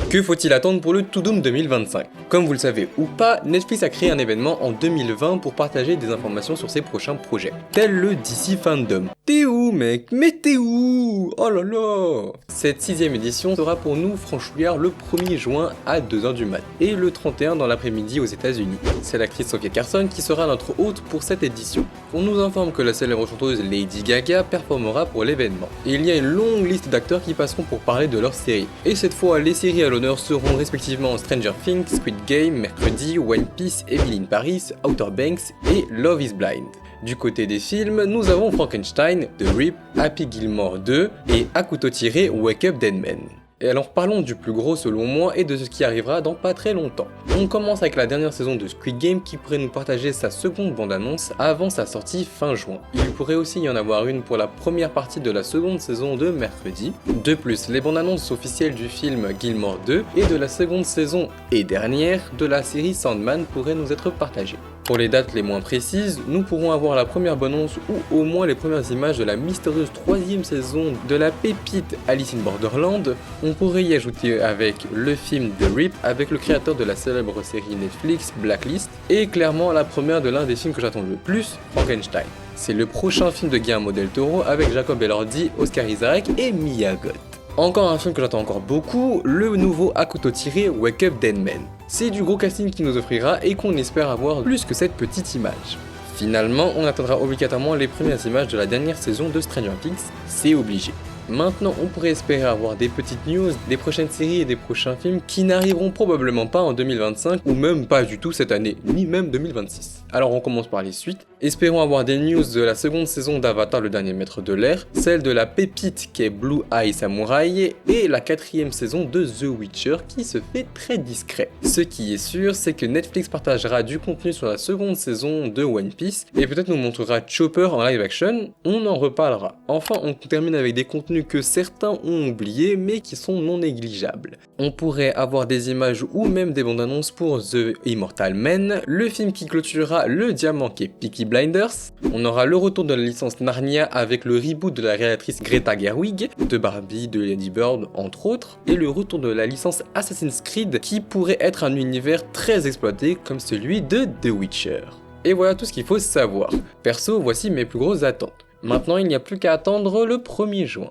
Que faut-il attendre pour le To Doom 2025? Comme vous le savez ou pas, Netflix a créé un événement en 2020 pour partager des informations sur ses prochains projets, tel le DC Fandom. T'es où mec? Mais t'es où? Oh là là! Cette 6ème édition sera pour nous franchouillard le 1er juin à 2h du mat et le 31 dans l'après-midi aux États-Unis. C'est l'actrice Sophia Carson qui sera notre hôte pour cette édition. On nous informe que la célèbre chanteuse Lady Gaga performera pour l'événement. Et il y a une longue liste d'acteurs qui passeront pour parler de leur série. Et cette fois, les séries à l'honneur seront respectivement Stranger Things, Squid Game, Mercredi, One Piece, Emily in Paris, Outer Banks et Love is Blind. Du côté des films, nous avons Frankenstein, The Rip, Happy Gilmore 2 et à couteau tiré Wake Up Dead Man. Et alors parlons du plus gros selon moi et de ce qui arrivera dans pas très longtemps. On commence avec la dernière saison de Squid Game qui pourrait nous partager sa seconde bande-annonce avant sa sortie fin juin. Il pourrait aussi y en avoir une pour la première partie de la seconde saison de Mercredi. De plus, les bandes-annonces officielles du film Gilmore 2 et de la seconde saison et dernière de la série Sandman pourraient nous être partagées. Pour les dates les moins précises, nous pourrons avoir la première bande-annonce ou au moins les premières images de la mystérieuse 3ème saison de la pépite Alice in Borderland. On pourrait y ajouter avec le film The Rip avec le créateur de la célèbre série Netflix Blacklist et clairement la première de l'un des films que j'attends le plus, Frankenstein. C'est le prochain film de Guillermo del Toro avec Jacob Elordi, Oscar Isaac et Mia Goth. Encore un film que j'attends encore beaucoup, le nouveau à couteau tiré Wake Up Dead Man. C'est du gros casting qui nous offrira et qu'on espère avoir plus que cette petite image. Finalement, on attendra obligatoirement les premières images de la dernière saison de Stranger Things, c'est obligé. Maintenant, on pourrait espérer avoir des petites news, des prochaines séries et des prochains films qui n'arriveront probablement pas en 2025 ou même pas du tout cette année, ni même 2026. Alors on commence par les suites. Espérons avoir des news de la seconde saison d'Avatar le dernier maître de l'air, celle de la pépite qui est Blue Eye Samurai et la 4ème saison de The Witcher qui se fait très discret. Ce qui est sûr, c'est que Netflix partagera du contenu sur la seconde saison de One Piece et peut-être nous montrera Chopper en live action, on en reparlera. Enfin, on termine avec des contenus que certains ont oubliés mais qui sont non négligeables. On pourrait avoir des images ou même des bandes annonces pour The Immortal Men, le film qui clôturera le diamant qui est Peaky Blinders. On aura le retour de la licence Narnia avec le reboot de la réalisatrice Greta Gerwig, de Barbie, de Lady Bird entre autres, et le retour de la licence Assassin's Creed qui pourrait être un univers très exploité comme celui de The Witcher. Et voilà tout ce qu'il faut savoir. Perso, voici mes plus grosses attentes. Maintenant, il n'y a plus qu'à attendre le 1er juin.